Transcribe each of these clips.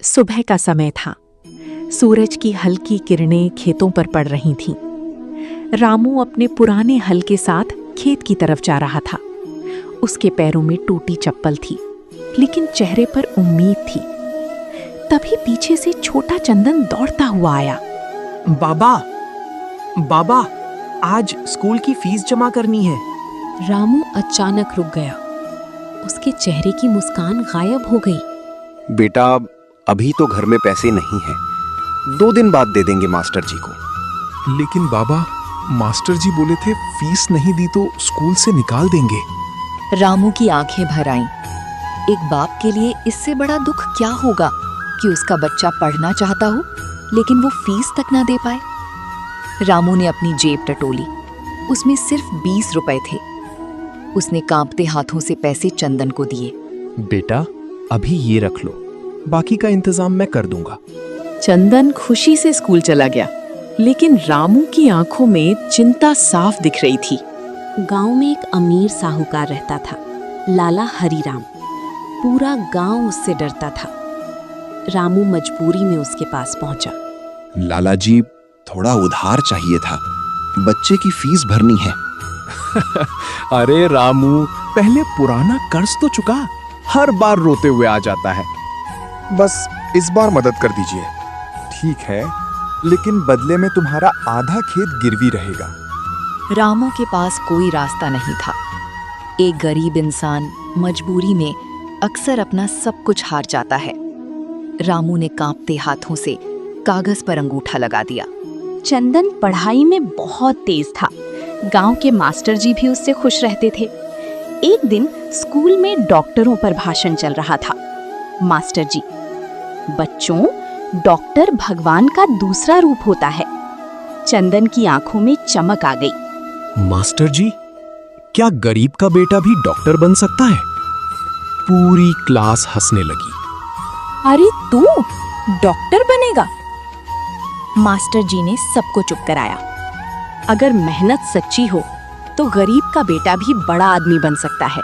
सुबह का समय था। सूरज की हल्की किरणें खेतों पर पड़ रही थीं। रामू अपने पुराने हल के साथ खेत की तरफ जा रहा था। उसके पैरों में टूटी चप्पल थी, लेकिन चेहरे पर उम्मीद थी। तभी पीछे से छोटा चंदन दौड़ता हुआ आया। बाबा, बाबा, आज स्कूल की फीस जमा करनी है। रामू अचानक रुक गया। उसके चेहरे की मुस्कान गायब हो गई। बेटा, अभी तो घर में पैसे नहीं हैं। 2 दिन बाद दे देंगे मास्टर जी को। लेकिन बाबा, मास्टर जी बोले थे फीस नहीं दी तो स्कूल से निकाल देंगे। रामू की आंखें भर आईं। एक बाप के लिए इससे बड़ा दुख क्या होगा कि उसका बच्चा पढ़ना चाहता हो, लेकिन वो फीस तक ना दे पाए। रामू ने अपनी जेब टटोली। उसमें सिर्फ 20 रुपए थे। उसने कांपते हाथों से पैसे चंदन को दिए। बेटा, अभी ये रख लो, बाकी का इंतजाम मैं कर दूंगा। चंदन खुशी से स्कूल चला गया, लेकिन रामू की आंखों में चिंता साफ दिख रही थी। गांव में एक अमीर साहूकार रहता था, लाला हरीराम। पूरा गांव उससे डरता था। रामू मजबूरी में उसके पास पहुंचा। लाला जी, थोड़ा उधार चाहिए था, बच्चे की फीस भरनी है। अरे रामू, पहले पुराना कर्ज तो चुका। हर बार रोते हुए आ जाता है। बस इस बार मदद कर दीजिए। ठीक है, लेकिन बदले में तुम्हारा आधा खेत गिरवी रहेगा। रामू के पास कोई रास्ता नहीं था। एक गरीब इंसान मजबूरी में अक्सर अपना सब कुछ हार जाता है। रामू ने कांपते हाथों से कागज पर अंगूठा लगा दिया। चंदन पढ़ाई में बहुत तेज था। गांव के मास्टर जी भी उससे खुश रहते थे। एक दिन स्कूल में डॉक्टरों पर भाषण चल रहा था। मास्टर जी, बच्चों, डॉक्टर भगवान का दूसरा रूप होता है। चंदन की आंखों में चमक आ गई। मास्टर जी, क्या गरीब का बेटा भी डॉक्टर बन सकता है? पूरी क्लास हंसने लगी। अरे तू डॉक्टर बनेगा? मास्टर जी ने सबको चुप कराया। अगर मेहनत सच्ची हो तो गरीब का बेटा भी बड़ा आदमी बन सकता है।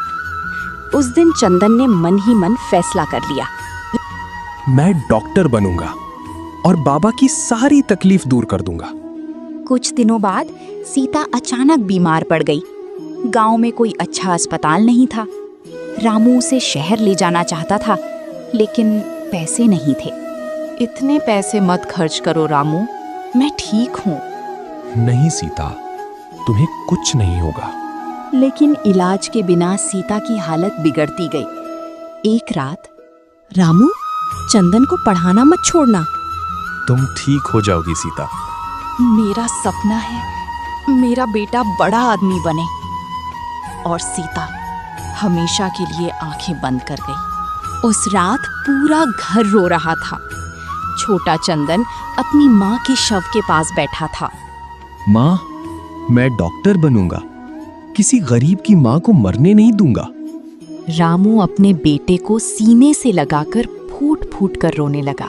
उस दिन चंदन ने मन ही मन फैसला कर लिया। मैं डॉक्टर बनूंगा और बाबा की सारी तकलीफ दूर कर दूंगा। कुछ दिनों बाद सीता अचानक बीमार पड़ गई। गांव में कोई अच्छा अस्पताल नहीं था। रामू उसे शहर ले जाना चाहता था, लेकिन पैसे नहीं थे। इतने पैसे मत खर्च करो रामू, मैं ठीक हूँ। नहीं सीता, तुम्हें कुछ नहीं होगा। लेकिन इलाज के बिना सीता की हालत बिगड़ती गई। एक रात, रामू, चंदन को पढ़ाना मत छोड़ना। तुम ठीक हो जाओगी सीता। मेरा सपना है मेरा बेटा बड़ा आदमी बने। और सीता हमेशा के लिए आंखें बंद कर गई। उस रात पूरा घर रो रहा था। छोटा चंदन अपनी माँ के शव के पास बैठा था। माँ, मैं डॉक्टर बनूंगा। किसी गरीब की माँ को मरने नहीं दूंगा। रामू अपने बेटे को सीने से लगाकर फूट फूट कर रोने लगा।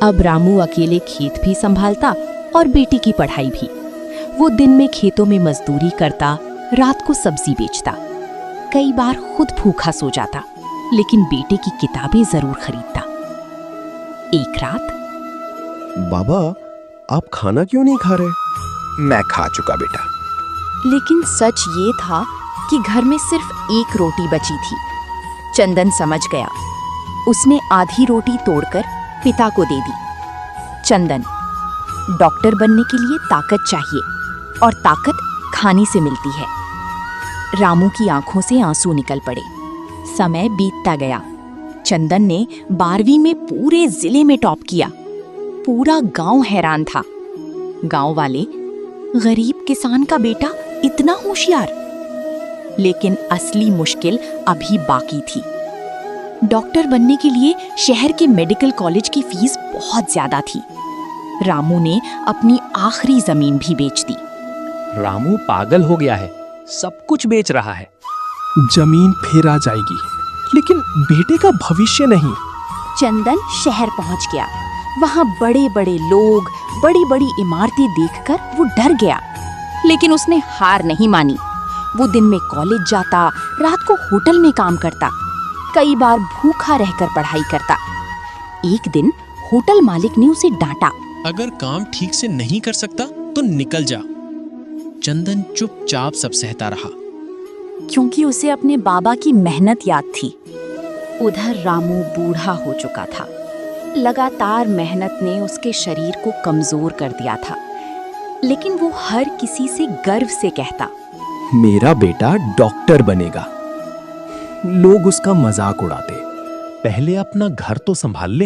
अब रामू अकेले खेत भी संभालता और बेटी की पढ़ाई भी। वो दिन में खेतों में मजदूरी करता, रात को सब्जी बेचता। कई बार खुद भूखा सो जाता, लेकिन बेटे की किताबें जरूर खरीदता। एक रात, बाबा, आप खाना क्यों नहीं खा रहे? मैं खा चुका बेटा। लेकिन सच ये था कि घर में सिर्फ एक रोटी बची थी। चंदन समझ गया। उसने आधी रोटी तोड़कर पिता को दे दी। चंदन, डॉक्टर बनने के लिए ताकत चाहिए, और ताकत खाने से मिलती है। रामू की आंखों से आंसू निकल पड़े। समय बीतता गया। चंदन ने 12वीं में पूरे जिले में टॉप किया। पूरा गांव हैरान था। गांव वाले, गरीब किसान का बेटा इतना होशियार। लेकिन असली मुश्किल अभी बाकी थी। डॉक्टर बनने के लिए शहर के मेडिकल कॉलेज की फीस बहुत ज्यादा थी। रामू ने अपनी आखिरी जमीन भी बेच दी। रामू पागल हो गया है, सब कुछ बेच रहा है। जमीन फिर आ जाएगी, लेकिन बेटे का भविष्य नहीं। चंदन शहर पहुंच गया। वहां बड़े बड़े लोग, बड़ी बड़ी इमारतें देखकर वो डर गया। लेकिन उसने हार नहीं मानी। वो दिन में कॉलेज जाता, रात को होटल में काम करता, कई बार भूखा रहकर पढ़ाई करता। एक दिन होटल मालिक ने उसे डांटा। अगर काम ठीक से नहीं कर सकता तो निकल जा। चंदन चुपचाप सब सहता रहा, क्योंकि उसे अपने बाबा की मेहनत याद थी। उधर रामू बूढ़ा हो चुका था। लगातार मेहनत ने उसके शरीर को कमजोर कर दिया था, लेकिन वो हर किसी से गर्व से कहता, मेरा बेटा डॉक्टर बनेगा। लोग उसका मजाक उड़ाते। पहले अपना घर तो संभाल ले।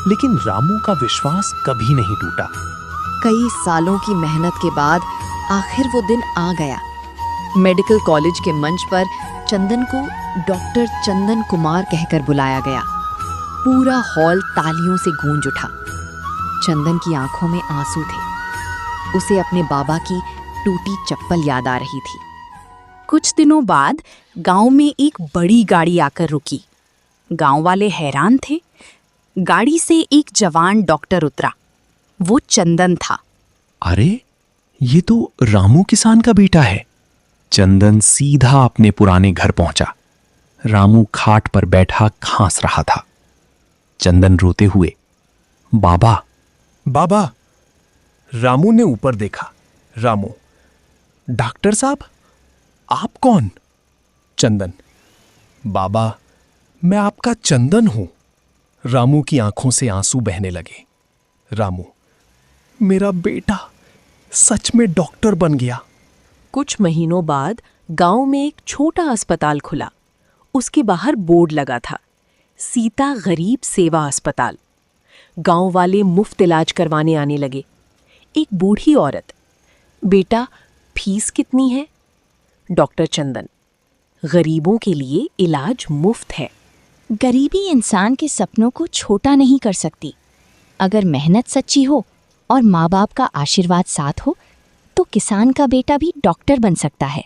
लेकिन रामू का विश्वास कभी नहीं टूटा। कई सालों की मेहनत के बाद आखिर वो दिन आ गया। मेडिकल कॉलेज के मंच पर चंदन को डॉक्टर चंदन कुमार कहकर बुलाया गया। पूरा हॉल तालियों से गूंज उठा। चंदन की आंखों में आंसू थे। उसे अपने बाबा की टूटी चप्पल याद आ रही थी। कुछ दिनों बाद गांव में एक बड़ी गाड़ी आकर रुकी। गांव वाले हैरान थे। गाड़ी से एक जवान डॉक्टर उतरा। वो चंदन था। अरे, ये तो रामू किसान का बेटा है। चंदन सीधा अपने पुराने घर पहुंचा। रामू खाट पर बैठा खांस रहा था। चंदन रोते हुए, बाबा बाबा। रामू ने ऊपर देखा। रामू, डॉक्टर साहब, आप कौन? चंदन, बाबा, मैं आपका चंदन हूं। रामू की आंखों से आंसू बहने लगे। रामू, मेरा बेटा सच में डॉक्टर बन गया। कुछ महीनों बाद गांव में एक छोटा अस्पताल खुला। उसके बाहर बोर्ड लगा था, सीता गरीब सेवा अस्पताल। गांव वाले मुफ्त इलाज करवाने आने लगे। एक बूढ़ी औरत, बेटा फीस कितनी है? डॉक्टर चंदन, गरीबों के लिए इलाज मुफ्त है। गरीबी इंसान के सपनों को छोटा नहीं कर सकती। अगर मेहनत सच्ची हो और माँ बाप का आशीर्वाद साथ हो तो किसान का बेटा भी डॉक्टर बन सकता है।